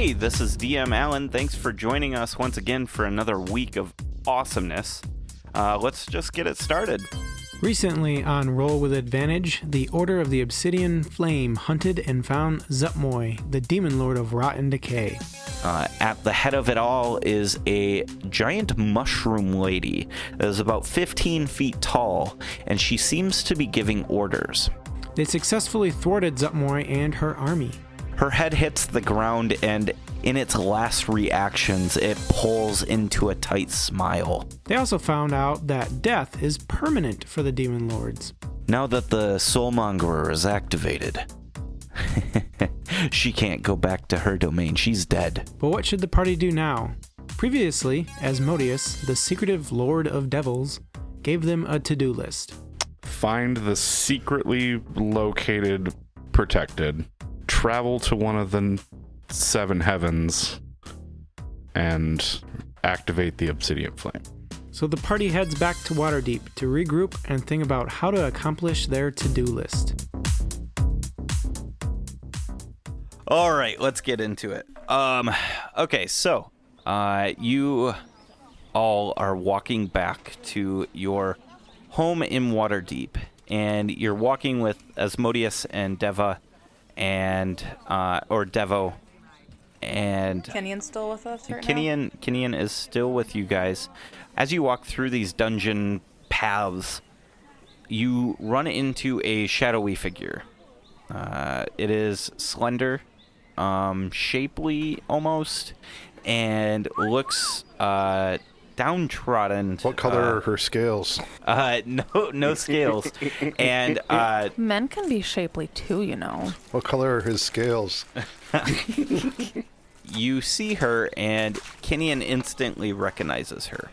Hey, this is DM Allen. Thanks for joining us once again for another week of awesomeness. Let's just get it started. Recently on Roll with Advantage, the Order of the Obsidian Flame hunted and found Zupmoy, the demon lord of rot and decay. At the head of it all is a giant mushroom lady that is about 15 feet tall, and she seems to be giving orders. They successfully thwarted Zupmoy and her army. Her head hits the ground, and in its last reactions, it pulls into a tight smile. They also found out that death is permanent for the demon lords. Now that the Soulmongerer is activated, she can't go back to her domain. She's dead. But what should the party do now? Previously, Asmodeus, the secretive lord of devils, gave them a to-do list. Find the secretly located protected. Travel to one of the 7 heavens and activate the obsidian flame. So the party heads back to Waterdeep to regroup and think about how to accomplish their to-do list. All right, let's get into it. Okay, so you all are walking back to your home in Waterdeep, and you're walking with Asmodeus and Deva, and or Devo, and Kenion's still with us right now? Kinian is still with you guys. As you walk through these dungeon paths, you run into a shadowy figure. It is slender, shapely almost, and looks downtrodden. What color are her scales? No scales. And Men can be shapely too, you know. What color are his scales? you see her, and Kinian instantly recognizes her.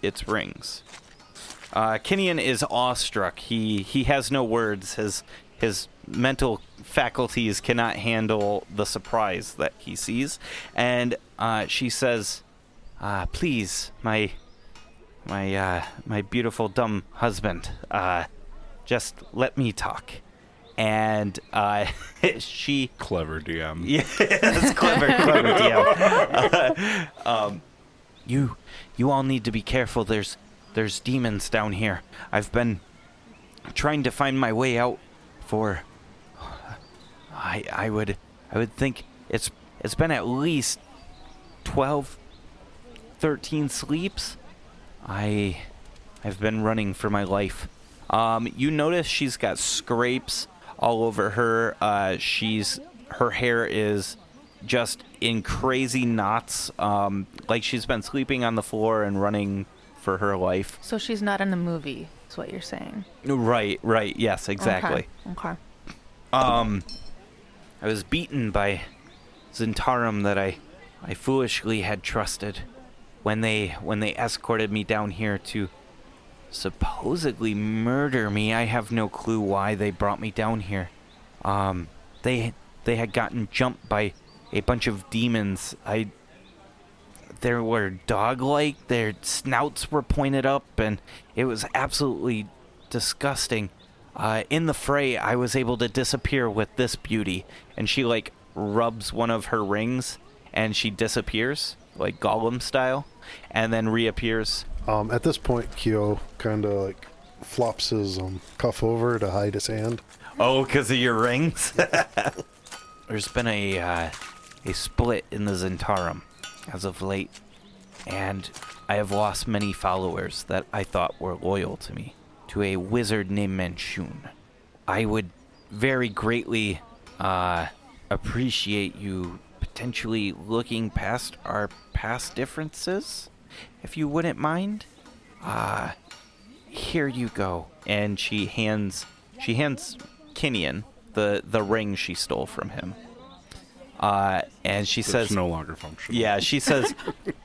It's rings. Kinian is awestruck. He has no words. His mental faculties cannot handle the surprise that he sees, and she says, please, my beautiful dumb husband, just let me talk. And she... Clever DM. Yeah, that's clever DM. You all need to be careful. There's demons down here. I've been trying to find my way out for... I would think it's been at least 12, 13 sleeps. I've been running for my life. You notice she's got scrapes all over her. Her hair is just in crazy knots, like she's been sleeping on the floor and running for her life. So she's not in a movie, is what you're saying. Right, yes, exactly. Okay. I was beaten by Zentarum that I foolishly had trusted when they escorted me down here to supposedly murder me. I have no clue why they brought me down here. They had gotten jumped by a bunch of demons. They were dog-like. Their snouts were pointed up, and it was absolutely disgusting. In the fray, I was able to disappear with this beauty, and she rubs one of her rings, and she disappears, like Gollum style, and then reappears. At this point, Kyo kind of flops his cuff over to hide his hand. Oh, because of your rings? There's been a split in the Zentarum as of late, and I have lost many followers that I thought were loyal to me, to a wizard named Manchun. I would very greatly appreciate you potentially looking past our past differences, if you wouldn't mind. Here you go. And she hands Kinian the ring she stole from him. And she says... It's no longer functional. Yeah, she says,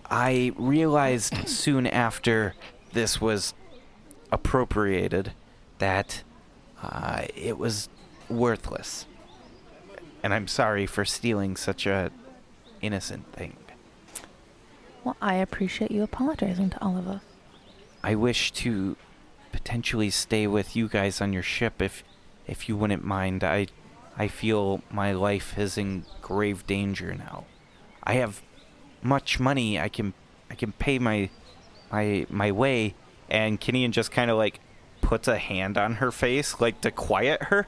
I realized soon after this was appropriated that it was worthless. And I'm sorry for stealing such a innocent thing. Well, I appreciate you apologizing to all of us. I wish to potentially stay with you guys on your ship if you wouldn't mind. I feel my life is in grave danger now. have much money. I can pay my way. And Kinian just kind of like puts a hand on her face, like to quiet her.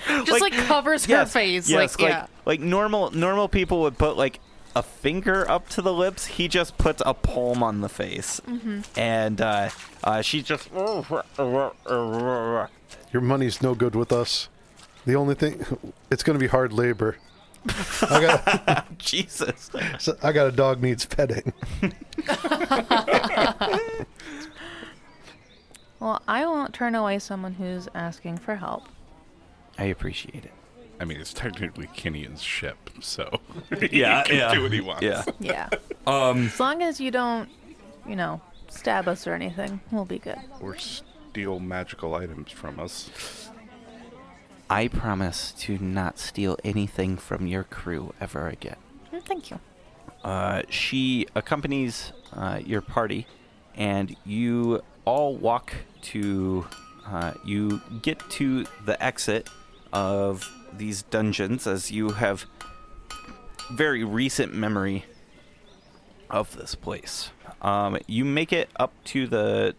Just like covers her face. Yes, yeah. like normal people would put like a finger up to the lips. He just puts a palm on the face, and she just. Your money's no good with us. The only thing, it's going to be hard labor. Jesus. I got a dog needs petting. Well, I won't turn away someone who's asking for help. I appreciate it. I mean, it's technically Kinian's ship, so Yeah, he can yeah. do what he wants. Yeah. Yeah. As long as you don't, stab us or anything, we'll be good. Or steal magical items from us. I promise to not steal anything from your crew ever again. Thank you. She accompanies your party, and you all walk to. You get to the exit of these dungeons, as you have very recent memory of this place. You make it up to the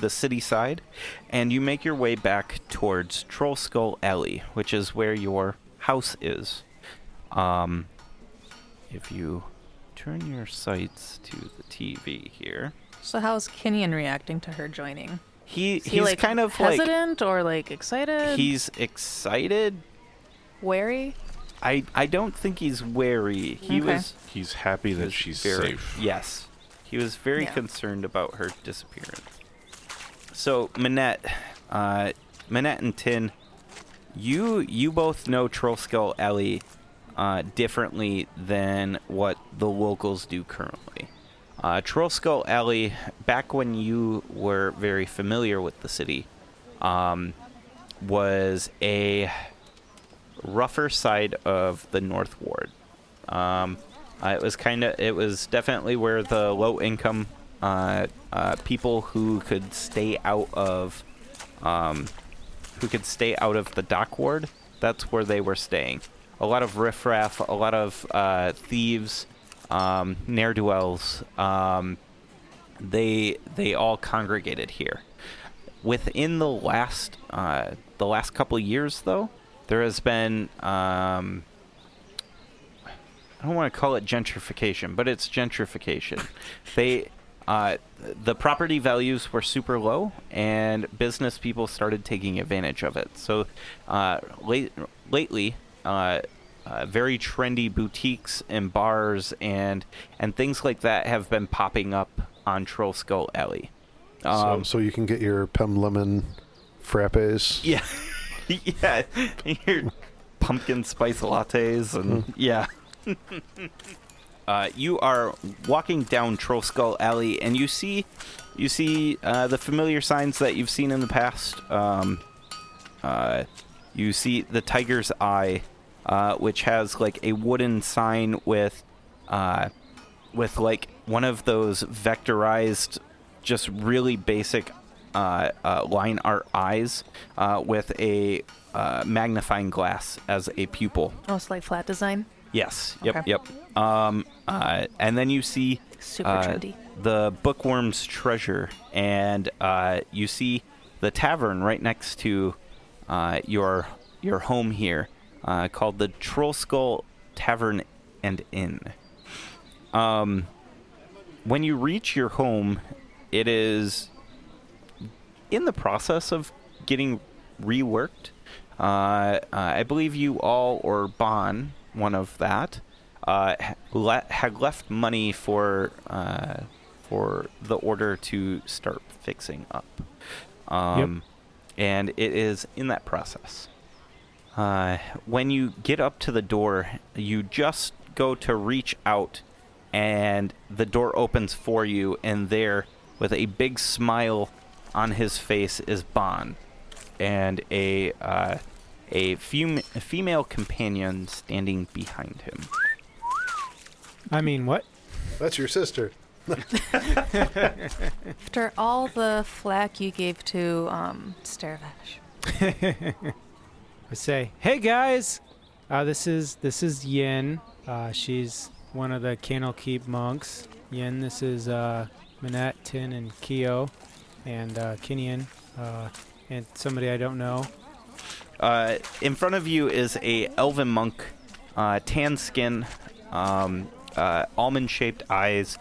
city side, and you make your way back towards Troll Skull Alley, which is where your house is. If you turn your sights to the TV here. So how's Kinian reacting to her joining? He's like kind of hesitant or like excited? He's excited. Wary? I don't think he's wary. He's happy that she's safe. Yes. He was very concerned about her disappearance. So, Minette and Tin, you both know Troll Skull Alley differently than what the locals do currently. Troll Skull Alley, back when you were very familiar with the city, was a rougher side of the North Ward. It was definitely where the low income people who could stay out of the dock ward, that's where they were staying. A lot of riffraff, a lot of thieves, ne'er-do-wells, they all congregated here. Within the last couple of years, though, there has been I don't want to call it gentrification, but it's gentrification. The property values were super low, and business people started taking advantage of it. So lately, very trendy boutiques and bars and things like that have been popping up on Troll Skull Alley. So you can get your Pem Lemon frappes. Yeah. Yeah. Your pumpkin spice lattes and yeah. You are walking down Troll Skull Alley, and you see the familiar signs that you've seen in the past. You see the Tiger's Eye, which has like a wooden sign with like one of those vectorized, just really basic line art eyes with a magnifying glass as a pupil. Oh, it's like flat design? Yes. Yep. Okay. Yep. And then you see Super trendy. the Bookworm's Treasure, and you see the tavern right next to your home here, called the Troll Skull Tavern and Inn. When you reach your home, it is in the process of getting reworked. I believe you all, or Bon, one of that, had left money for the order to start fixing up. And it is in that process. When you get up to the door, you just go to reach out, and the door opens for you, and there, with a big smile on his face, is Bon, and a female companion standing behind him. I mean, what? That's your sister. After all the flack you gave to Starvash. I say, hey guys, This is Yin. She's one of the Candlekeep monks. Yin. This is Minette, Tin, and Keo, and Kinian, and somebody I don't know. In front of you is a elven monk, tan skin, almond-shaped eyes,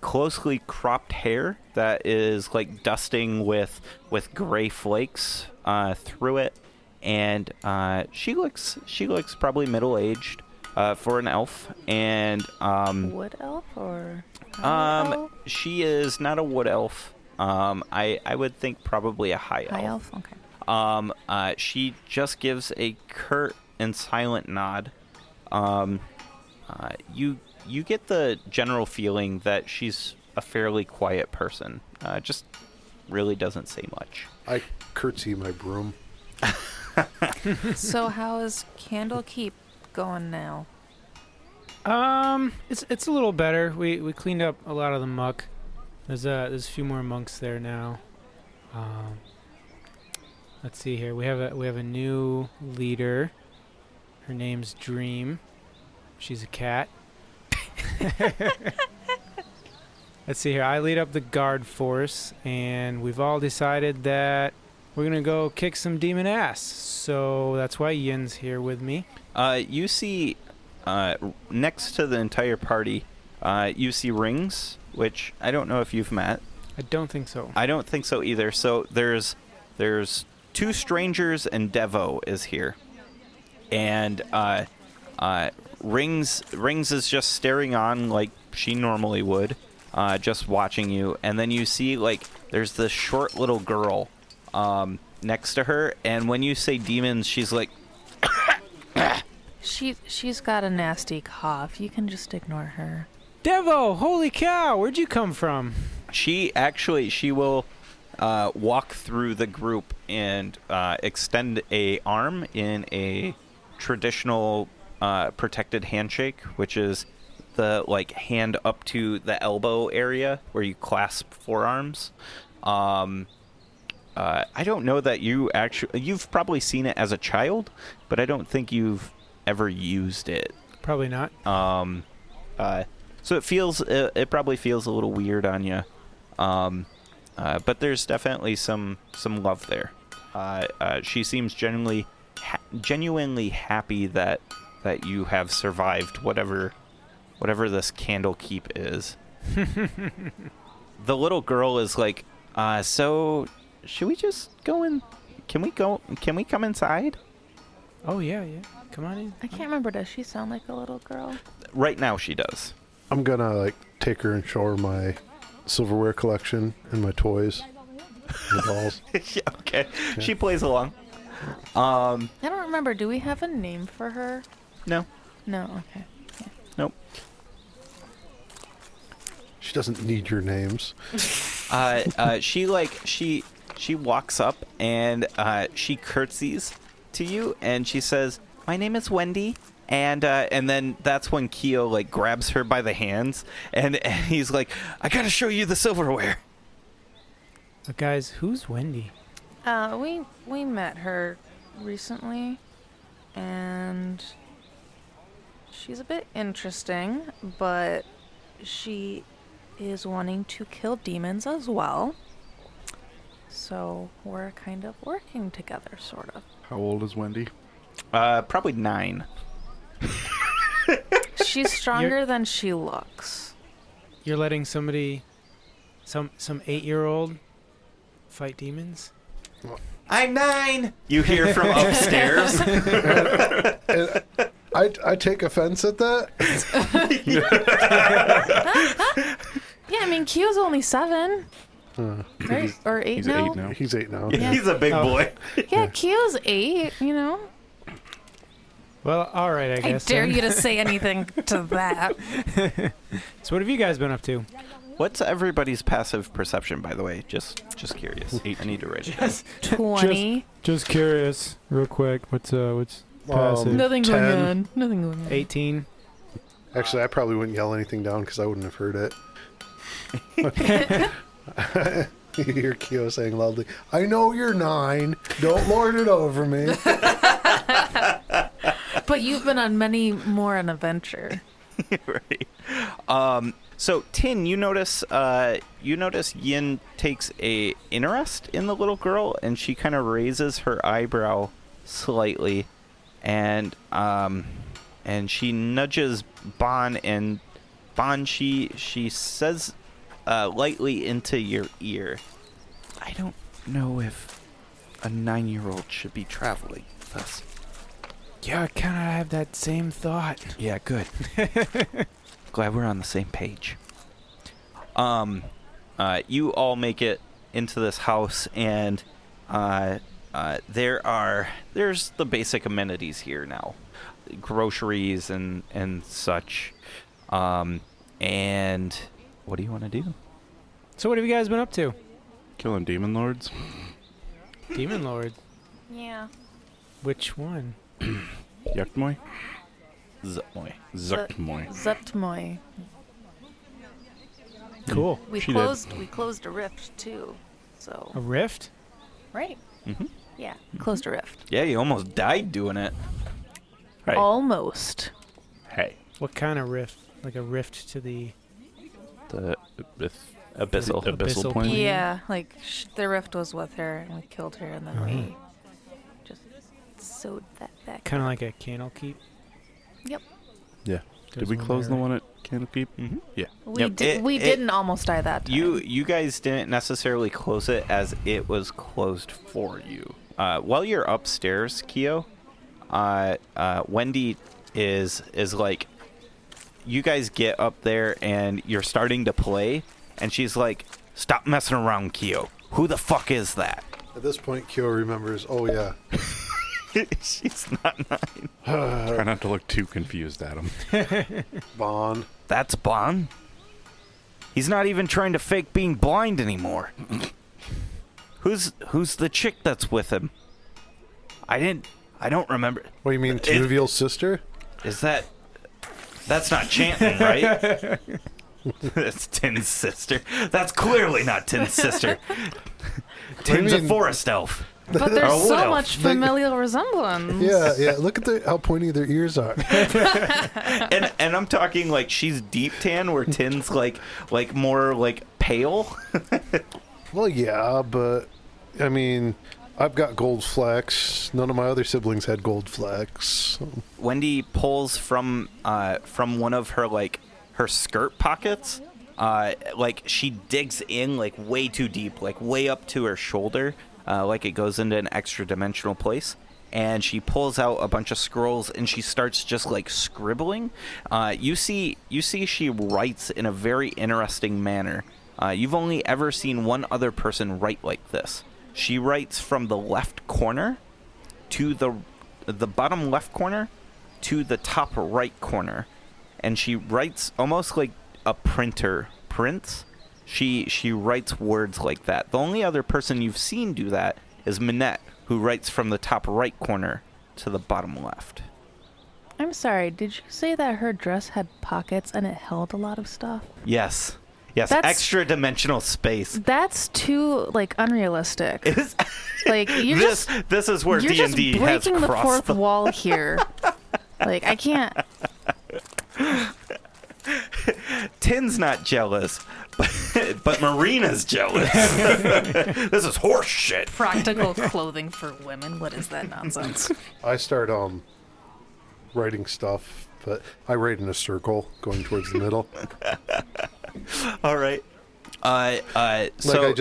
closely cropped hair that is like dusting with gray flakes through it, and she looks probably middle-aged for an elf, and Wood elf or elf? she is not a wood elf. I would think probably a high elf. Okay. She just gives a curt and silent nod. You get the general feeling that she's a fairly quiet person. Just really doesn't say much. I curtsy my broom. So how is Candlekeep going now? It's a little better. We cleaned up a lot of the muck. There's a few more monks there now. Let's see here. We have a new leader. Her name's Dream. She's a cat. Let's see here. I lead up the guard force, and we've all decided that we're gonna go kick some demon ass. So that's why Yin's here with me. You see, next to the entire party, you see Rings, which I don't know if you've met. I don't think so. I don't think so either. So there's two strangers, and Devo is here, and Rings is just staring on like she normally would, just watching you. And then you see like there's this short little girl next to her, and when you say demons, she's like She's got a nasty cough. You can just ignore her. Devo, holy cow! Where'd you come from? she will walk through the group and extend a arm in a traditional protected handshake, which is the like hand up to the elbow area where you clasp forearms. I don't know that you've probably seen it as a child, but I don't think you've ever used it. Probably not. So it probably feels a little weird on you. But there's definitely some love there. She seems genuinely happy that you have survived whatever this Candlekeep is. The little girl is like, so should we just go in? Can we come inside? Oh yeah. Come on in. I can't remember. Does she sound like a little girl? Right now she does. I'm gonna like take her and show her my silverware collection and my toys, and dolls. Yeah, okay. Yeah. She plays along. I don't remember. Do we have a name for her? No. No. Okay. Yeah. Nope. She doesn't need your names. She walks up and she curtsies to you and she says, "My name is Wendy." And then that's when Keo like grabs her by the hands and he's like, "I gotta show you the silverware." Guys, who's Wendy? We met her recently, and she's a bit interesting, but she is wanting to kill demons as well. So we're kind of working together, sort of. How old is Wendy? Probably 9. She's stronger than she looks. You're letting somebody, some 8-year-old, fight demons? I'm 9. You hear from upstairs. I take offense at that. Yeah, I mean, Q's only 7. Right? Or 8 He's now? 8 now. He's 8 now. Yeah. He's a big boy. Yeah, Q's 8, you know? Well, all right, I guess. I dare you to say anything to that. So what have you guys been up to? What's everybody's passive perception, by the way? Just curious. I need to write it down. 20. Just curious, real quick. What's passive? Nothing 10. going on. Nothing going on. 18. Actually, I probably wouldn't yell anything down because I wouldn't have heard it. You hear Keo saying loudly, "I know you're 9. Don't lord it over me." But you've been on many more an adventure. Right. So Tin, you notice Yin takes a interest in the little girl, and she kind of raises her eyebrow slightly, and she nudges Bon, and Bon, she says lightly into your ear, I don't know if a 9-year-old should be traveling with us. Yeah, I kind of have that same thought. Yeah, good. Glad we're on the same page. You all make it into this house, and there's the basic amenities here now, groceries and such. And what do you want to do? So what have you guys been up to? Killing demon lords. Demon Lord. Yeah. Which one? Yuktmoy? Zutmoy. Zuktmoy. Zutmoy. Cool. We She closed a rift too. So A rift? right. Mm-hmm. Yeah. Closed a rift. Yeah, you almost died doing it. Hey. Almost. Hey. What kind of rift? Like a rift to the... The Abyssal. Abyssal plane? plane? Yeah, like the rift was with her, and we killed her, and then we just sewed that back. Kind of like a candle keep? Yep. Yeah. Did There's we one close there, the right? one at Candlekeep? Mm-hmm. Yeah. We Yep. did. We didn't almost die that time. You guys didn't necessarily close it as it was closed for you. While you're upstairs, Keo, Wendy is like, you guys get up there and you're starting to play, and she's like, "Stop messing around, Keo. Who the fuck is that?" At this point, Kyo remembers, oh yeah. She's not 9. Try not to look too confused at him. Bon. That's Bon. He's not even trying to fake being blind anymore. Who's the chick that's with him? I don't remember. What do you mean, Tinuviel's sister? That's not Chanton, right? That's Tin's sister. That's clearly not Tin's sister. Tin's a mean? forest elf. but Or there's a wood so elf. much familial resemblance. Yeah. Look at how pointy their ears are. And I'm talking like she's deep tan, where Tin's like more like pale. Well, yeah, but I mean, I've got gold flecks. None of my other siblings had gold flecks. So. Wendy pulls from one of her her skirt pockets. Like she digs in like way too deep, like way up to her shoulder, like it goes into an extra dimensional place. And she pulls out a bunch of scrolls and she starts just like scribbling. You see she writes in a very interesting manner. You've only ever seen one other person write like this. She writes from the left corner to the bottom left corner to the top right corner, and she writes almost like a printer prints. She writes words like that. The only other person you've seen do that is Minette, who writes from the top right corner to the bottom left. I'm sorry. Did you say that her dress had pockets and it held a lot of stuff? Yes, That's- extra dimensional space. That's too like unrealistic. It is. Like you're this is where you're just D&D has breaking the crossed fourth the wall here. Like I can't. Tin's not jealous, but Marina's jealous. This is horse shit. Practical clothing for women. What is that nonsense? I start writing stuff, but I write in a circle going towards the middle. All right. Like So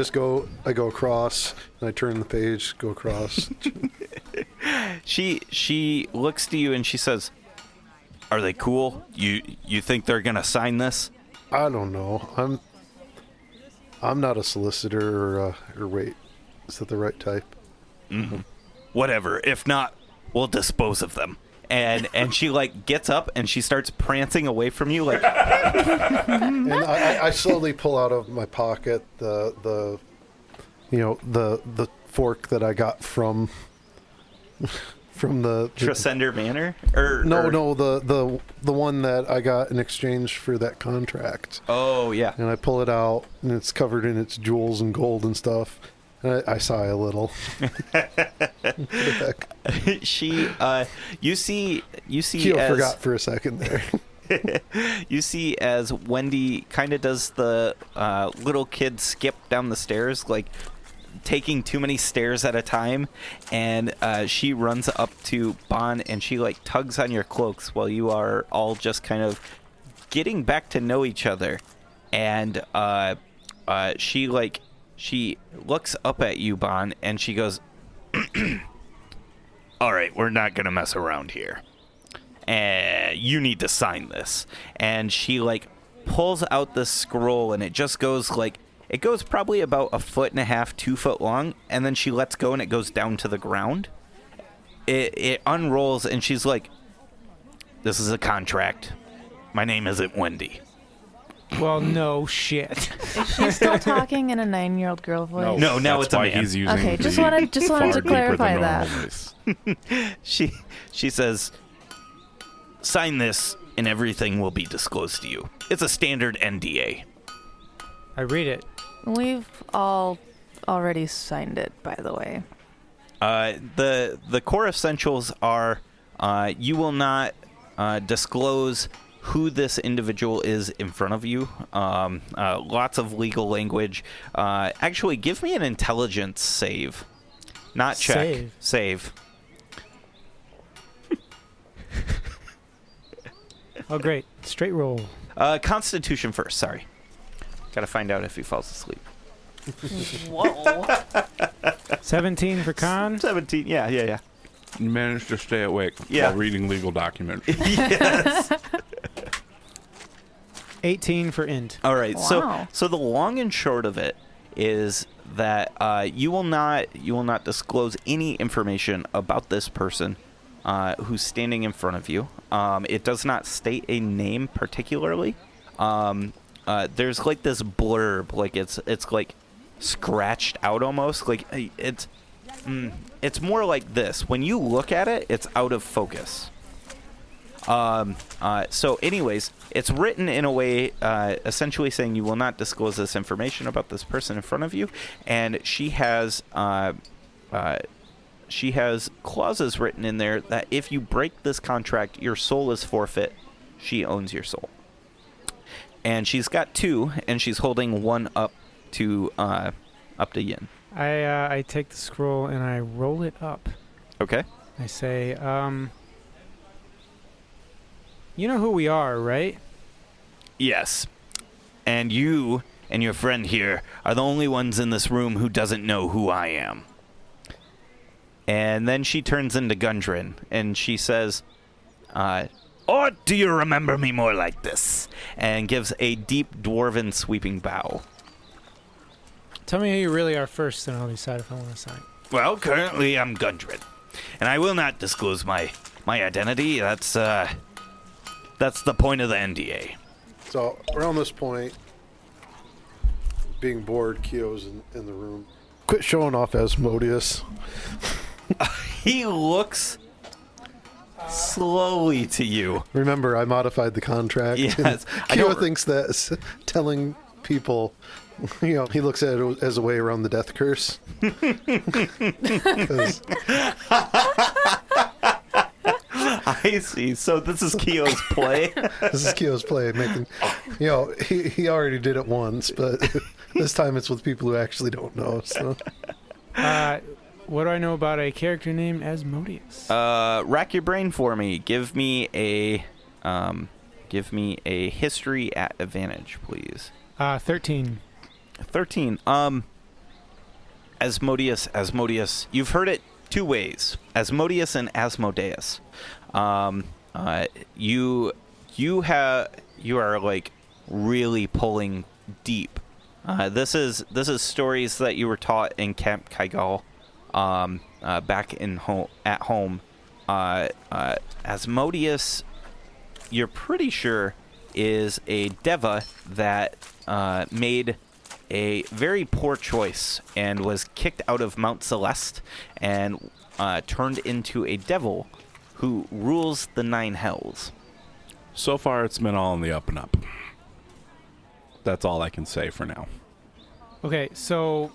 I go across, and I turn the page, go across. she looks to you and she says, "Are they cool? You think they're gonna sign this?" I don't know. I'm not a solicitor or wait, is that the right type? Mm-hmm. Whatever. If not, we'll dispose of them. And she like gets up and she starts prancing away from you like. And I slowly pull out of my pocket the fork that I got from the Tresender Manor? No, the one that I got in exchange for that contract. Oh, yeah. And I pull it out, and it's covered in its jewels and gold and stuff. I sigh a little. What the heck? You see Keo as forgot for a second there. you see as Wendy kind of does the little kid skip down the stairs, like taking too many stairs at a time, and she runs up to Bon and she like tugs on your cloaks while you are all just kind of getting back to know each other, and she looks up at you, Bon, and she goes, "All right, we're not gonna mess around here. You need to sign this." And she like pulls out this scroll, and it just goes like, it goes probably about 1.5 feet, 2 foot long, and then she lets go and it goes down to the ground. It unrolls, and she's like, "This is a contract. My name isn't Wendy." Well, no shit. Is she still talking in a 9-year-old girl voice? No, now That's it's a why man. he's using Okay, just the wanted to far deeper clarify than that. normal voice. She says, "Sign this and everything will be disclosed to you. It's a standard NDA." I read it. We've all already signed it, by the way. The core essentials are you will not disclose who this individual is in front of you. Lots of legal language. Actually, give me an intelligence save. Not check. Save. Oh, great. Straight roll. Constitution first, sorry. Gotta find out if he falls asleep. Whoa. 17 for con. 17, yeah. You managed to stay awake Yeah. while reading legal documents. Yes. 18 for int. All right. Wow. So the long and short of it is that you will not disclose any information about this person who's standing in front of you. It does not state a name particularly. There's like this blurb, like it's like scratched out almost, like it's more like this. When you look at it, it's out of focus. So anyways, it's written in a way essentially saying you will not disclose this information about this person in front of you, and she has clauses written in there that if you break this contract, your soul is forfeit. She owns your soul. And she's got 2, and she's holding 1 up to Yin. I take the scroll and I roll it up. Okay. I say, you know who we are, right? Yes. And you and your friend here are the only ones in this room who doesn't know who I am. And then she turns into Gundren, and she says, "Or do you remember me more like this?" And gives a deep dwarven sweeping bow. Tell me who you really are first, and I'll decide if I want to sign. Well, currently I'm Gundren, and I will not disclose my identity. That's the point of the NDA. So around this point, being bored, Keo's in the room. Quit showing off Asmodeus. He looks slowly to you. Remember, I modified the contract. Yes. Keo thinks that telling people, he looks at it as a way around the death curse. 'Cause I see. So this is Keo's play. this is Keo's play, making, he already did it once, but this time it's with people who actually don't know. So What do I know about a character named Asmodeus? Rack your brain for me. Give me a history at advantage, please. 13. 13. Asmodeus. You've heard it 2 ways. Asmodeus and Asmodeus. You are like really pulling deep. This is stories that you were taught in Camp Kaigal, back at home. Asmodeus, you're pretty sure, is a deva that made a very poor choice and was kicked out of Mount Celeste and turned into a devil who rules the 9 hells. So far, it's been all on the up and up. That's all I can say for now. Okay, so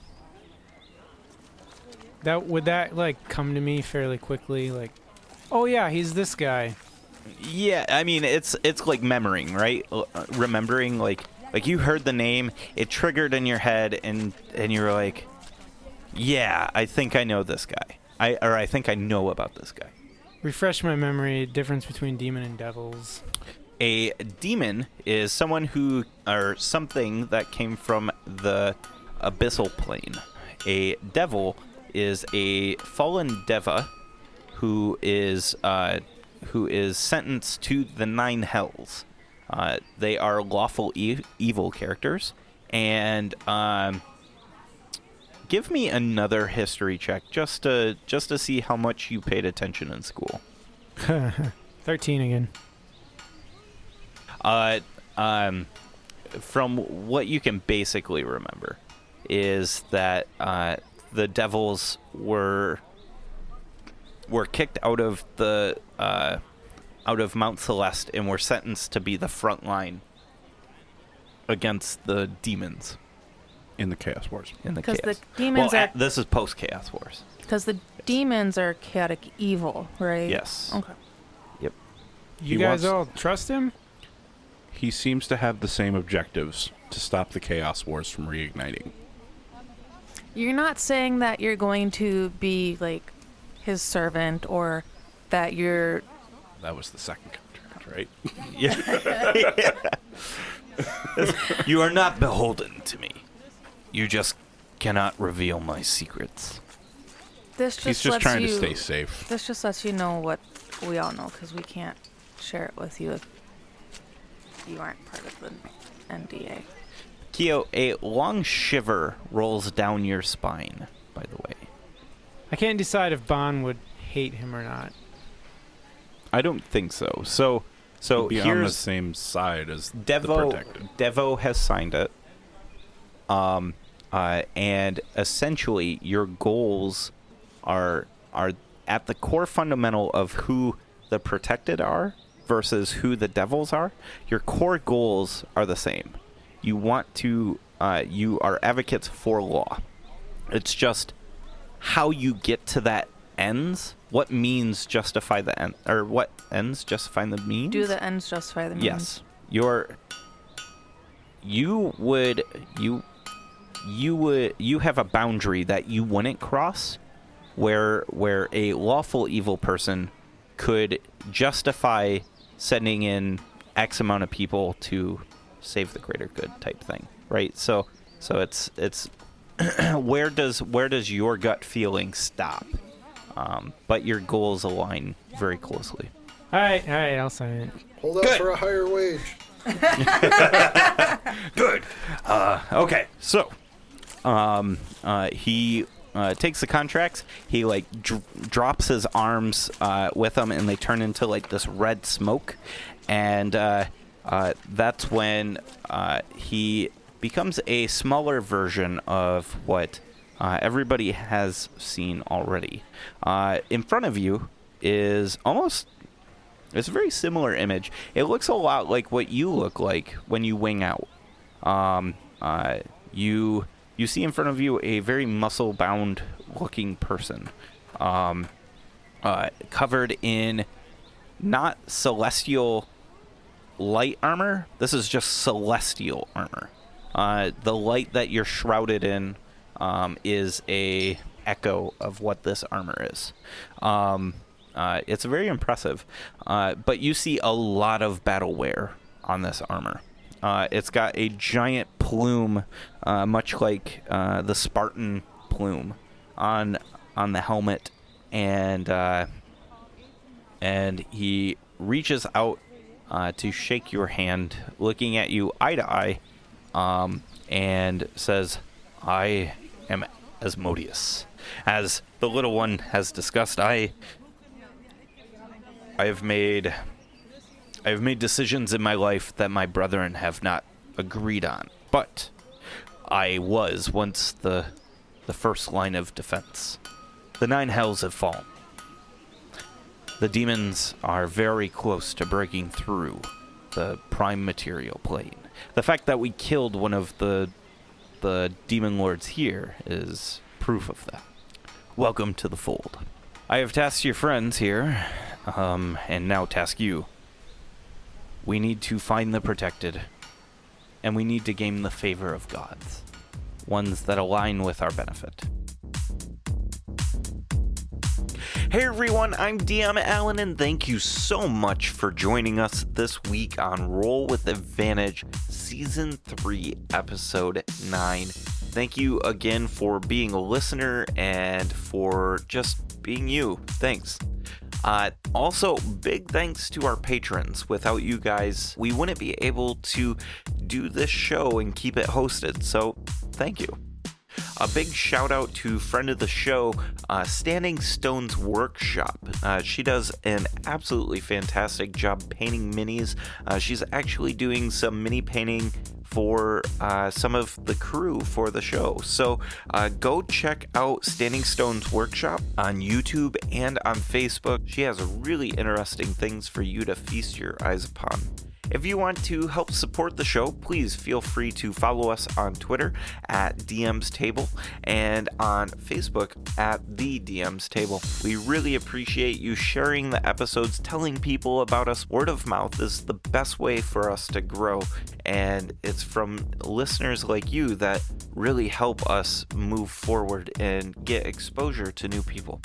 would that like come to me fairly quickly? Like, oh yeah, he's this guy. Yeah, I mean it's like remembering, right? Remembering like you heard the name, it triggered in your head, and you're like, yeah, I think I know this guy. I think I know about this guy. Refresh my memory. Difference between demon and devils. A demon is someone who, or something that came from the abyssal plane. A devil is a fallen deva who is sentenced to the 9 hells. They are lawful evil characters. And give me another history check just to see how much you paid attention in school. 13 again. From what you can basically remember is that the devils were kicked out of Mount Celeste and were sentenced to be the front line against the demons In the Chaos Wars. in the Because chaos. the demons well, are this is post Chaos Wars. because the demons are chaotic evil, right? Yes. Okay. You He guys wants- all trust him? He seems to have the same objectives to stop the Chaos Wars from reigniting. You're not saying that you're going to be like his servant or that you're That was the second contract, right? Yeah. You are not beholden to me. You just cannot reveal my secrets. this just He's just lets trying you, to stay safe. This just lets you know what we all know because we can't share it with you if you aren't part of the NDA. Kyo, a long shiver rolls down your spine, by the way. I can't decide if Bon would hate him or not. I don't think so. So Be on the here's same side as the Devo. protected. Devo has signed it. And essentially your goals are at the core fundamental of who the protected are versus who the devils are. Your core goals are the same. You want to you are advocates for law. It's just how you get to that ends. What means justify the end, or what ends justify the means? Do the ends justify the means? Yes. You have a boundary that you wouldn't cross where a lawful evil person could justify sending in X amount of people to save the greater good type thing, right? So it's where does your gut feeling stop? But your goals align very closely. All right, I'll sign it. Hold out for a higher wage. Good. Okay. So, he takes the contracts. He like drops his arms with them, and they turn into like this red smoke. And that's when he becomes a smaller version of what everybody has seen already. In front of you is it's a very similar image. It looks a lot like what you look like when you wing out. You see in front of you a very muscle-bound looking person, covered in not celestial light armor. This is just celestial armor. The light that you're shrouded in is a echo of what this armor is. It's very impressive, but you see a lot of battle wear on this armor. It's got a giant plume, much like the Spartan plume, on the helmet, and he reaches out to shake your hand, looking at you eye to eye, and says, "I am Asmodeus. As the little one has discussed, I have made decisions in my life that my brethren have not agreed on, but I was once the first line of defense. The 9 hells have fallen. The demons are very close to breaking through the prime material plane. The fact that we killed one of the demon lords here is proof of that." welcome to the fold. I have tasked your friends here, and now task you. We need to find the protected, and we need to gain the favor of gods, ones that align with our benefit. Hey everyone, I'm DM Allen, and thank you so much for joining us this week on Roll with Advantage Season 3, Episode 9. Thank you again for being a listener and for just being you. Thanks. Also, big thanks to our patrons. Without you guys, we wouldn't be able to do this show and keep it hosted, so thank you. A big shout out to friend of the show, Standing Stone's Workshop. She does an absolutely fantastic job painting minis. She's actually doing some mini painting for some of the crew for the show. So go check out Standing Stone's Workshop on YouTube and on Facebook. She has really interesting things for you to feast your eyes upon. If you want to help support the show, please feel free to follow us on Twitter at DM's Table and on Facebook at The DM's Table. We really appreciate you sharing the episodes, telling people about us. Word of mouth is the best way for us to grow, and it's from listeners like you that really help us move forward and get exposure to new people.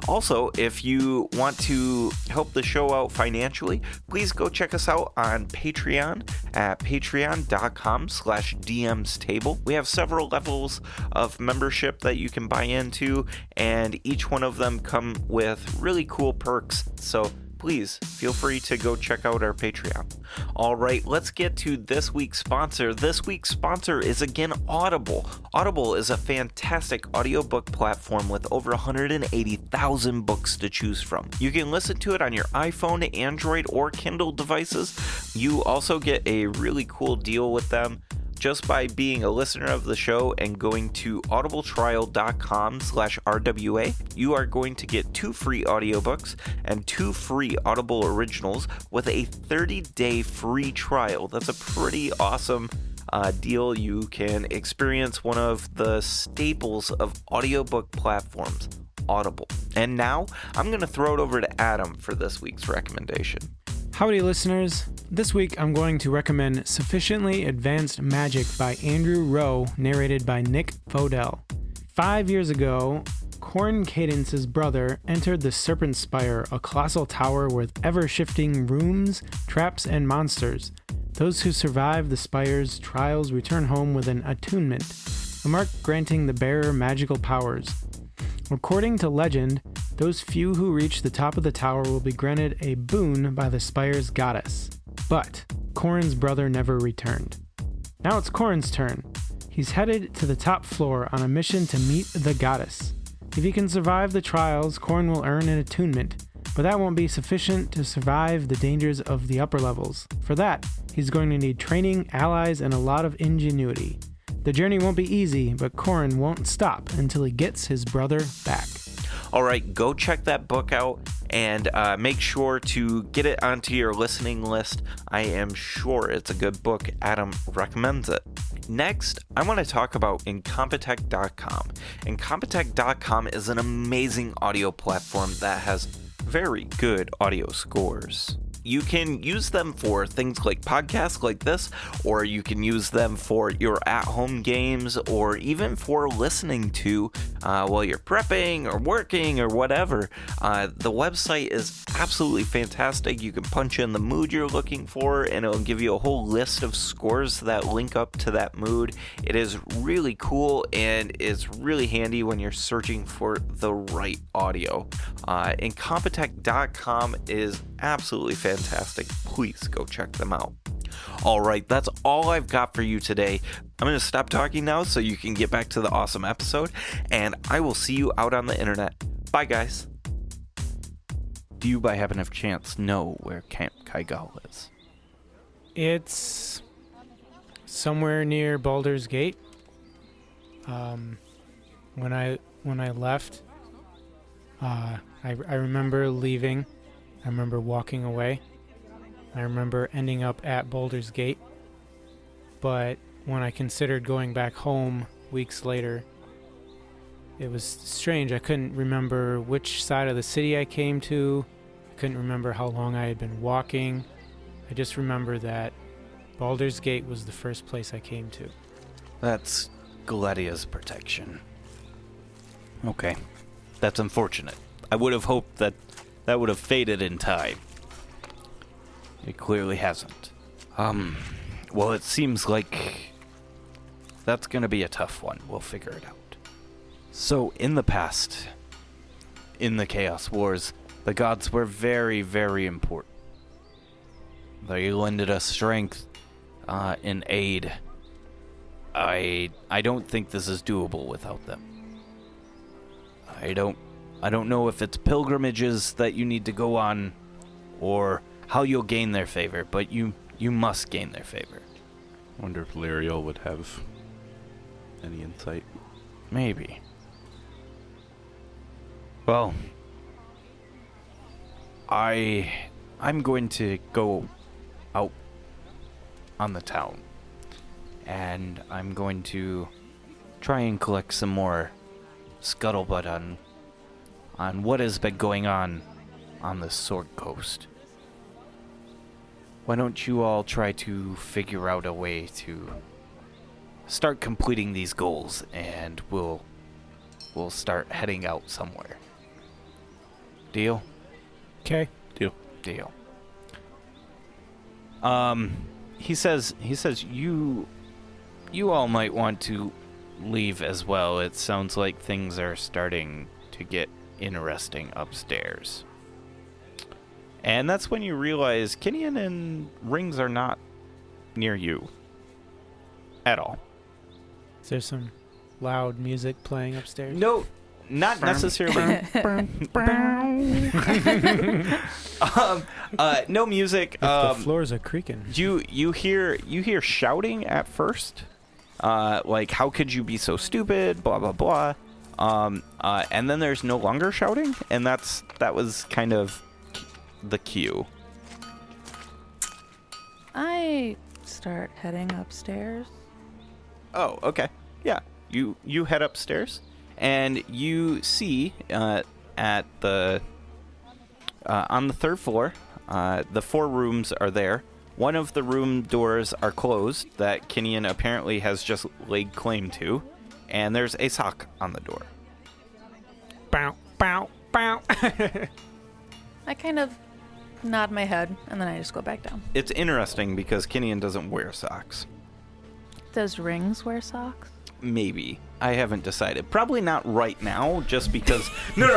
Also, if you want to help the show out financially, please go check us out on Patreon at patreon.com/DMsTable. We have several levels of membership that you can buy into, and each one of them come with really cool perks. So please feel free to go check out our Patreon. All right, let's get to this week's sponsor. This week's sponsor is again Audible. Audible is a fantastic audiobook platform with over 180,000 books to choose from. You can listen to it on your iPhone, Android, or Kindle devices. You also get a really cool deal with them just by being a listener of the show and going to audibletrial.com/RWA. You are going to get 2 free audiobooks and 2 free Audible originals with a 30-day free trial. That's a pretty awesome deal. You can experience one of the staples of audiobook platforms, Audible. And now I'm going to throw it over to Adam for this week's recommendation. Howdy, listeners. This week I'm going to recommend Sufficiently Advanced Magic by Andrew Rowe, narrated by Nick Fodell. 5 years ago, Corn Cadence's brother entered the Serpent Spire, a colossal tower with ever-shifting rooms, traps, and monsters. Those who survive the Spire's trials return home with an attunement, a mark granting the bearer magical powers. According to legend, those few who reach the top of the tower will be granted a boon by the Spire's goddess. But Corrin's brother never returned. Now it's Corrin's turn. He's headed to the top floor on a mission to meet the goddess. If he can survive the trials, Corrin will earn an attunement, but that won't be sufficient to survive the dangers of the upper levels. For that, he's going to need training, allies, and a lot of ingenuity. The journey won't be easy, but Corrin won't stop until he gets his brother back. All right, go check that book out and make sure to get it onto your listening list. I am sure it's a good book. Adam recommends it. Next, I want to talk about Incompetech.com. Incompetech.com is an amazing audio platform that has very good audio scores. You can use them for things like podcasts like this, or you can use them for your at-home games, or even for listening to while you're prepping or working or whatever. The website is absolutely fantastic. You can punch in the mood you're looking for, and it'll give you a whole list of scores that link up to that mood. It is really cool, and it's really handy when you're searching for the right audio. Incompetech.com is absolutely fantastic. Please go check them out. All right, that's all I've got for you today. I'm going to stop talking now so you can get back to the awesome episode, and I will see you out on the internet. Bye, guys. Do you, by happen of chance, know where Camp Kaigal is? It's somewhere near Baldur's Gate. When I left, I remember leaving. I remember walking away. I remember ending up at Baldur's Gate. But when I considered going back home weeks later, it was strange. I couldn't remember which side of the city I came to. I couldn't remember how long I had been walking. I just remember that Baldur's Gate was the first place I came to. That's Galadia's protection. Okay. That's unfortunate. I would have hoped that would have faded in time. It clearly hasn't. Well, it seems like that's gonna be a tough one. We'll figure it out. So, in the past, in the Chaos Wars, the gods were very, very important. They lended us strength and aid. I don't think this is doable without them. I don't know if it's pilgrimages that you need to go on or how you'll gain their favor, but you must gain their favor. Wonder if Liriel would have any insight. Maybe. Well, I'm going to go out on the town, and I'm going to try and collect some more scuttlebutt on what has been going on the Sword Coast. Why don't you all try to figure out a way to start completing these goals, and we'll start heading out somewhere. Deal? Okay. Deal. He says you all might want to leave as well. It sounds like things are starting to get interesting upstairs. And that's when you realize Kinian and Rings are not near you at all. Is there some loud music playing upstairs? No, not necessarily. No music. The floors are creaking. You hear shouting at first, like how could you be so stupid? Blah blah blah. And then there's no longer shouting, and that was kind of the cue. I start heading upstairs. Oh, okay. Yeah. You head upstairs, and you see at the on the third floor, the 4 rooms are there. One of the room doors are closed that Kinian apparently has just laid claim to, and there's a sock on the door. Bow, bow, bow. I kind of nod my head, and then I just go back down. It's interesting because Kinian doesn't wear socks. Does Rings wear socks? Maybe. I haven't decided. Probably not right now, just because... No.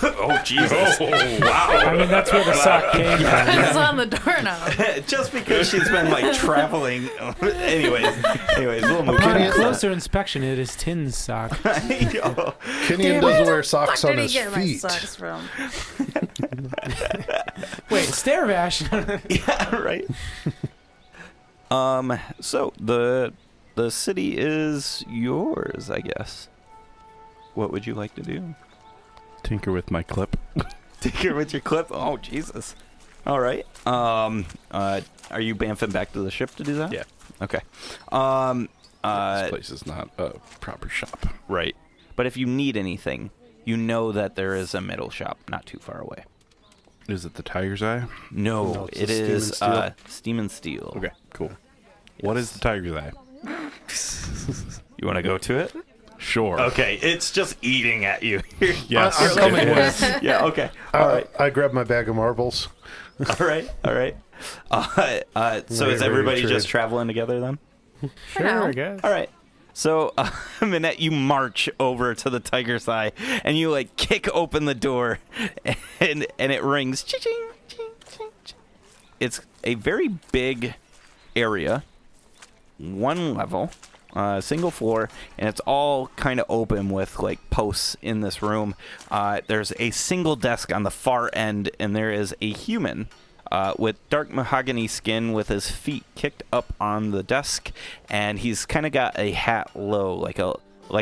Oh, Jesus. Wow. I mean, that's where the sock came from. It's on the doorknob. Just because she's been, like, traveling. Anyways, we'll move Upon on. closer inspection, it is Tin's sock. Kinian doesn't wear socks on his Where did he get feet. my socks from? Wait, Stairvash. Yeah, right. So the city is yours, I guess. What would you like to do? Tinker with my clip. Tinker with your clip? Oh, Jesus. All right. Are you bamfing back to the ship to do that? Yeah. Okay. This place is not a proper shop. Right. But if you need anything, you know that there is a metal shop not too far away. Is it the Tiger's Eye? No, it's it the is Steam and Steam and Steel. Okay, cool. What is the Tiger's Eye? You want to go to it? Sure. Okay, it's just eating at you. Yes. I'm coming it with. is. Yeah, okay. All right. I grabbed my bag of marbles. All right. So is Ready everybody to just trade. traveling together then? Sure, I guess. All right. So, Minette, you march over to the Tiger's Eye, and you, like, kick open the door, and it rings. Ching, ching, ching, ching. It's a very big area, 1 level, single floor, and it's all kind of open with, like, posts in this room. There's a single desk on the far end, and there is a human with dark mahogany skin with his feet kicked up on the desk, and he's kind of got a hat low, like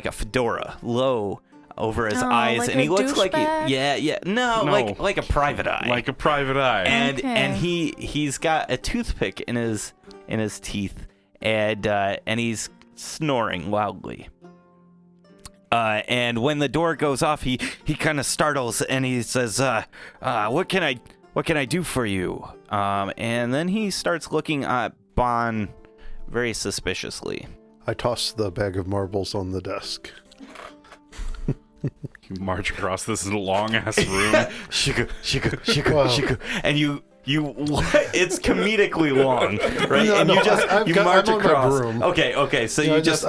a fedora low over his eyes, like and he a looks like douchebag? no, No. like a private eye, Like a private eye. and Okay. he's got a toothpick in his teeth, and he's snoring loudly. And when the door goes off, he kind of startles and he says, "What can I do for you?" And then he starts looking at Bon very suspiciously. I toss the bag of marbles on the desk. You march across this long ass room. Shika, Wow. shika, and you it's comedically long, right? No, and no, you just I'm march on my across. broom. Okay, so Yeah, you just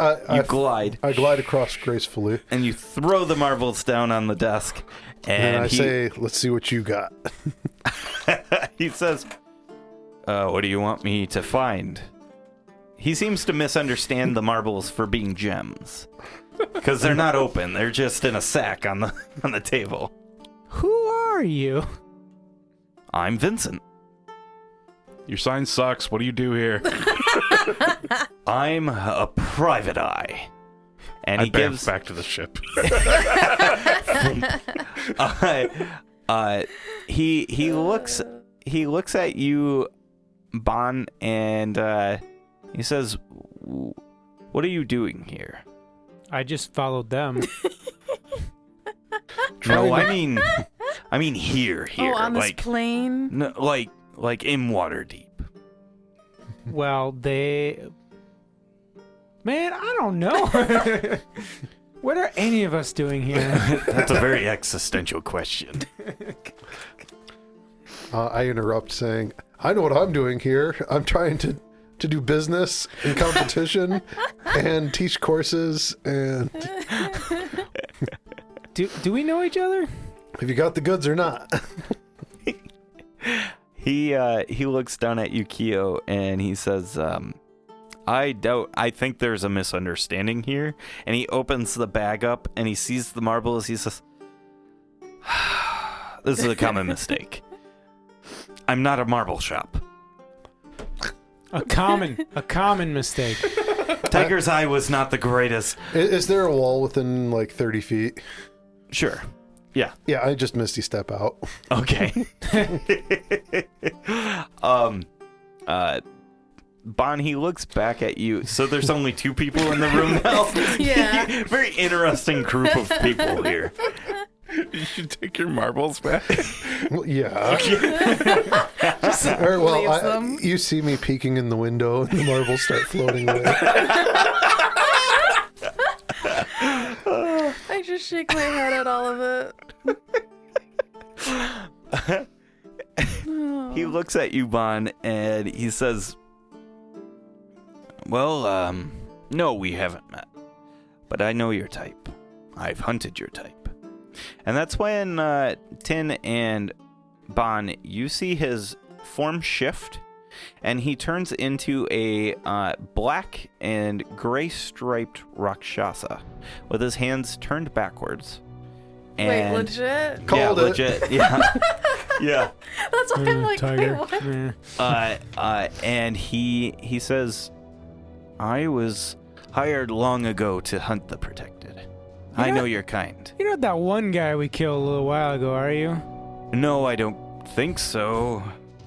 glide. I glide across gracefully. And you throw the marbles down on the desk, And I he say, let's see what you got. he says, "What do you want me to find?" He seems to misunderstand the marbles for being gems, because they're not open; they're just in a sack on the table. Who are you? I'm Vincent. Your sign sucks. What do you do here? I'm a private eye. And I he bamf gives back to the ship. he looks at you, Bon, and he says, "What are you doing here?" I just followed them. No, I mean here. Oh, on this like plane? no, like in water deep. Well, Man, I don't know. What are any of us doing here? That's a very existential question. I interrupt saying, I know what I'm doing here. I'm trying to do business and competition and teach courses. And Do we know each other? have you got the goods or not? He looks down at Yukio and he says, I think there's a misunderstanding here. And he opens the bag up and he sees the marbles. He says, "This is a common mistake. I'm not a marble shop. A common mistake. Tiger's Eye was not the greatest." Is there a wall within like 30 feet? Sure. Yeah. Yeah, I just misty step out. Okay. Bon, he looks back at you. So there's only 2 people in the room now? Yeah. Very interesting group of people here. You should take your marbles back. Well, yeah. Just Or, leaves well, them. you see me peeking in the window and the marbles start floating away. I just shake my head at all of it. He looks at you, Bon, and he says, "Well, no, we haven't met. But I know your type. I've hunted your type." And that's when Tin and Bon, you see his form shift, and he turns into a black and gray striped Rakshasa with his hands turned backwards. Wait, And legit? Called yeah, it. legit. Yeah. Yeah. That's why I'm like, wait, Tiger. what? And he says, "I was hired long ago to hunt the protected. I know your kind." You're not that one guy we killed a little while ago, are you? "No, I don't think so.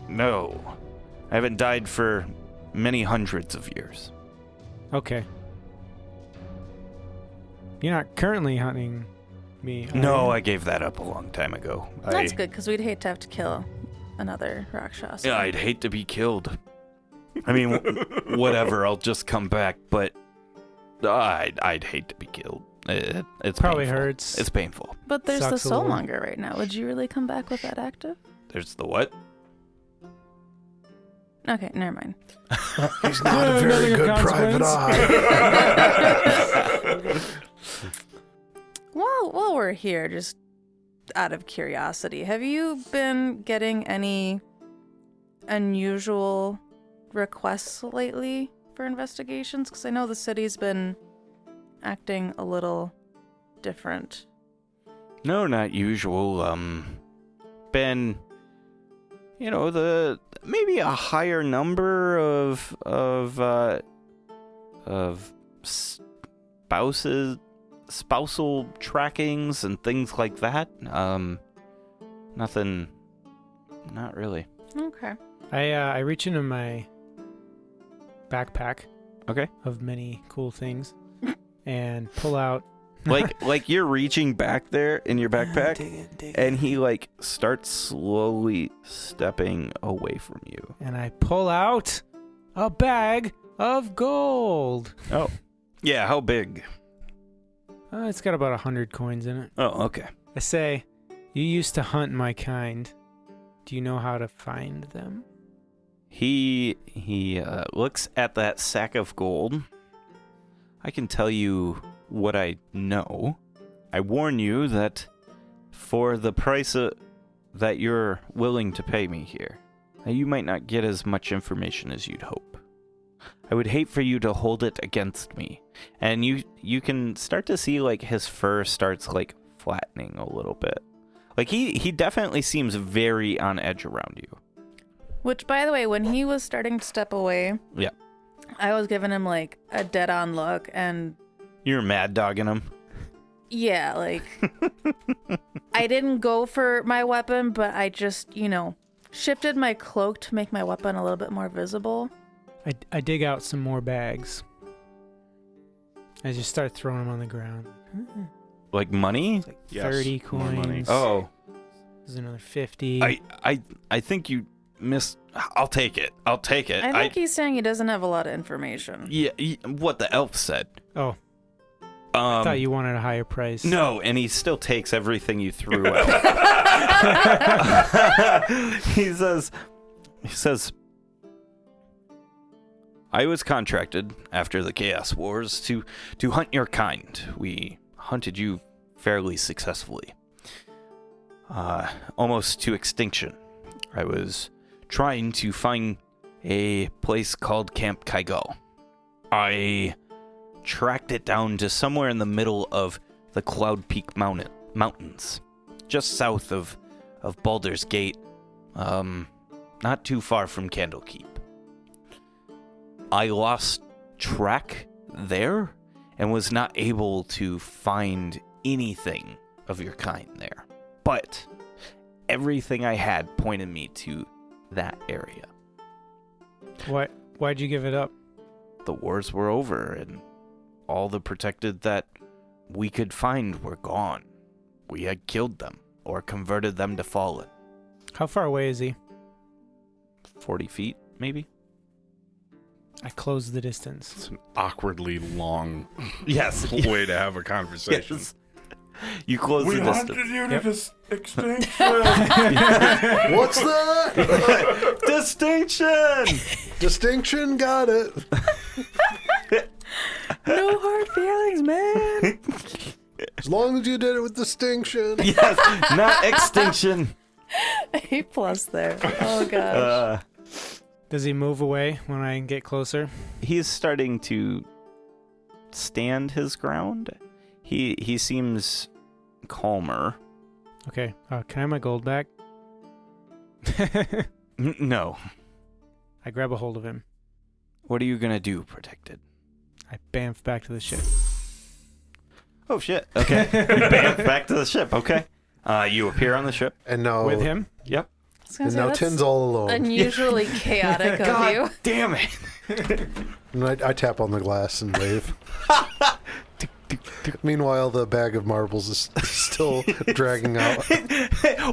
No. I haven't died for many hundreds of years." Okay. You're not currently hunting me. are No, you? I gave that up a long time ago. That's good, because we'd hate to have to kill another Rakshasa. Yeah, I'd hate to be killed. I mean, whatever, I'll just come back, but I'd hate to be killed. It's Probably painful. hurts. It's painful. But there's Sucks the a little. Soulmonger right now. Would you really come back with that active? There's the what? Okay, never mind. He's not a very Nothing of good private consequence. eye. While we're here, just out of curiosity, have you been getting any unusual requests lately for investigations? Because I know the city's been acting a little different. No, not usual. Been, maybe a higher number of spousal trackings and things like that. Nothing. Not really. Okay. I reach into my backpack Okay. of many cool things and pull out like you're reaching back there in your backpack, and he like starts slowly stepping away from you. And I pull out a bag of gold. Oh, yeah. How big? It's got about 100 coins in it. Oh, okay. I say, you used to hunt my kind. Do you know how to find them? He looks at that sack of gold. I can tell you what I know. I warn you that for the price that you're willing to pay me here, you might not get as much information as you'd hope. I would hate for you to hold it against me. And you can start to see like his fur starts like flattening a little bit. Like he definitely seems very on edge around you. Which, by the way, when he was starting to step away, Yeah. I was giving him like a dead-on look, and You're mad dogging him. yeah, like I didn't go for my weapon, but I just, shifted my cloak to make my weapon a little bit more visible. I dig out some more bags. I just start throwing them on the ground. Like money? Like Yes, 30 more money. coins. Oh. There's another 50. I think you missed. I'll take it. I think he's saying he doesn't have a lot of information. Yeah, what the elf said. Oh, I thought you wanted a higher price. No, and he still takes everything you threw out. He says, I was contracted after the Chaos Wars to hunt your kind. We hunted you fairly successfully. Almost to extinction. I was trying to find a place called Camp Kaigo. I tracked it down to somewhere in the middle of the Cloud Peak Mountains, just south of Baldur's Gate, not too far from Candlekeep. I lost track there and was not able to find anything of your kind there. But everything I had pointed me to that area. Why'd you give it up? The wars were over, and all the protected that we could find were gone. We had killed them, or converted them to fallen. How far away is he? 40 feet, maybe? I close the distance. It's an awkwardly long Yes. way to have a conversation. Yes. You close the distance. you Yep. extinction. What's that? Distinction! Distinction, got it. No hard feelings, man. As long as you did it with distinction. Yes, not extinction. A+ there. Oh gosh. Does he move away when I get closer? He's starting to stand his ground. He seems calmer. Okay. Can I have my gold back? No. I grab a hold of him. What are you gonna do, Protected? I bamf back to the ship. Oh shit. Okay. Bam, back to the ship. Okay. You appear on the ship. And now, With him? Yep. and now Tin's all alone. Unusually chaotic of you. Damn it. And I tap on the glass and wave. Meanwhile, the bag of marbles is still dragging out.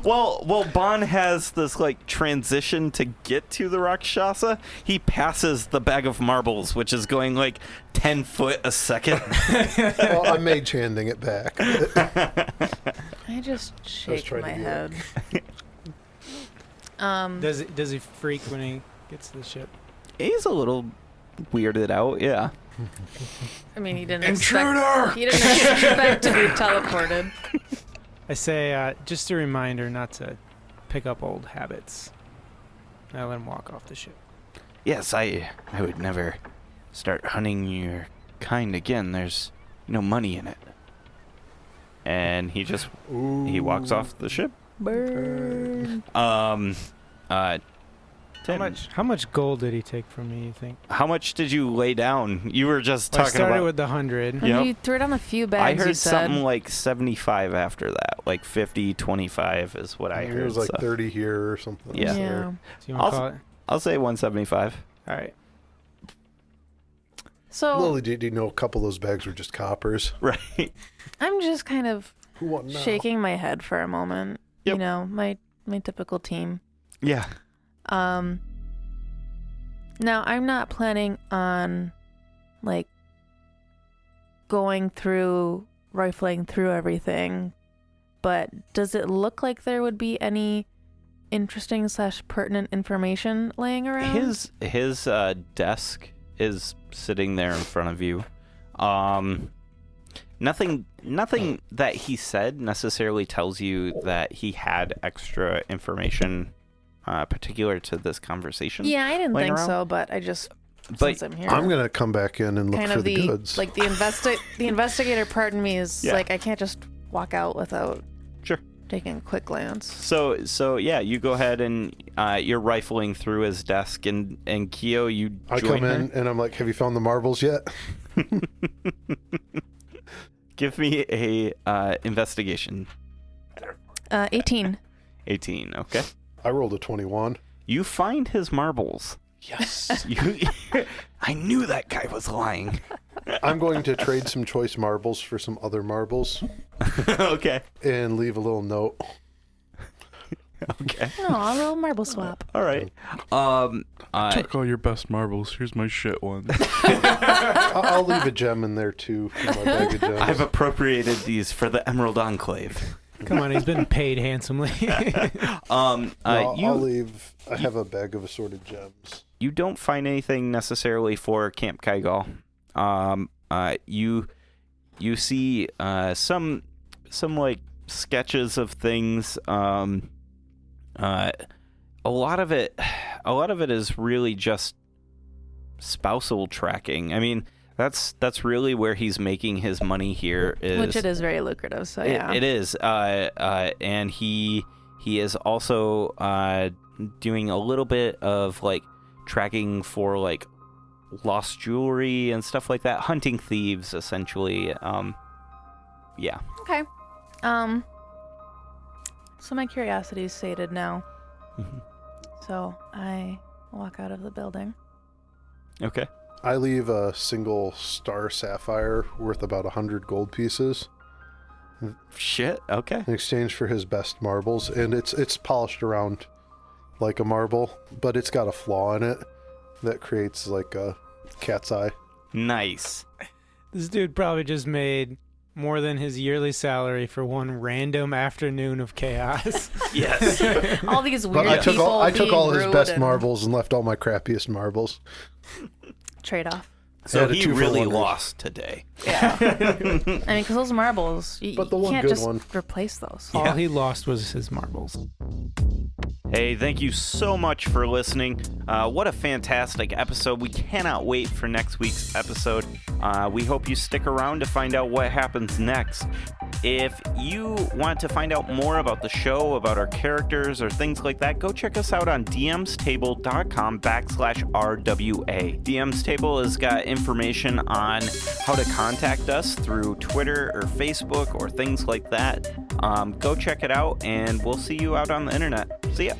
Well, Bon has this like transition to get to the Rakshasa. He passes the bag of marbles, which is going like 10 foot a second. Well, I'm mage handing it back. I just shake trying my to do head. Does he freak when he gets to the ship? He's a little weirded out, yeah. I mean, he didn't Intruder! expect to be teleported. I say, just a reminder not to pick up old habits. I let him walk off the ship. Yes, I would never start hunting your kind again. There's no money in it. And he just he walks off the ship. Burn. How much gold did he take from me, you think? How much did you lay down? You were just Well, I talking started about. with the 100. Yep. You threw down a few I bags, you heard said. something like 75 after that. Like 50, 25 is what I heard. It was like so 30 here or something. Yeah. Yeah. Do you want to call it? I'll say 175. All right. So Lily, do you know a couple of those bags were just coppers? Right. I'm just kind of Who won now? shaking my head for a moment. Yep. You know, my typical team. Yeah. Now I'm not planning on like rifling through everything, but does it look like there would be any interesting / pertinent information laying around? His desk is sitting there in front of you. Nothing that he said necessarily tells you that he had extra information particular to this conversation. Yeah, I didn't laying think around. so, but since I'm here, I'm going to come back in and look kind for of the the goods. like the investigator part in me is Yeah. like I can't just walk out without Sure. taking a quick glance. So yeah, you go ahead and you're rifling through his desk, and Kyo, you I join come in her. and I'm like, have you found the marbles yet? Give me a investigation. 18. 18. Okay. I rolled a 21. You find his marbles. Yes. I knew that guy was lying. I'm going to trade some choice marbles for some other marbles Okay. and leave a little note. Okay. Oh, a little marble swap. All right. Took all your best marbles. Here's my shit one. I'll leave a gem in there too in my bag of gems. I've appropriated these for the Emerald Enclave. Come on, he's been paid handsomely. I'll leave. I have a bag of assorted gems. You don't find anything necessarily for Camp Kaigal. You see some like sketches of things. A lot of it is really just spousal tracking. I mean, that's really where he's making his money here. Which it is very lucrative, so yeah. It is. And he is also doing a little bit of like tracking for like lost jewelry and stuff like that, hunting thieves essentially. Yeah. Okay. So my curiosity is sated now. Mhm. So I walk out of the building. Okay. I leave a single star sapphire worth about 100 gold pieces Shit. Okay. in exchange for his best marbles, and it's polished around like a marble, but it's got a flaw in it that creates like a cat's eye. Nice. This dude probably just made more than his yearly salary for one random afternoon of chaos. Yes. All these But weird I took people all being his rude best and marbles and left all my crappiest marbles. trade-off. So Had a he 2 for really $1. lost today. Yeah. I mean, because those marbles, you But the one can't good just one. replace those. All he lost was his marbles. Hey, thank you so much for listening. What a fantastic episode. We cannot wait for next week's episode. We hope you stick around to find out what happens next. If you want to find out more about the show, about our characters, or things like that, go check us out on dmstable.com/RWA. DM's Table has got information on how to contact us through Twitter or Facebook or things like that. Go check it out, and we'll see you out on the internet. See ya.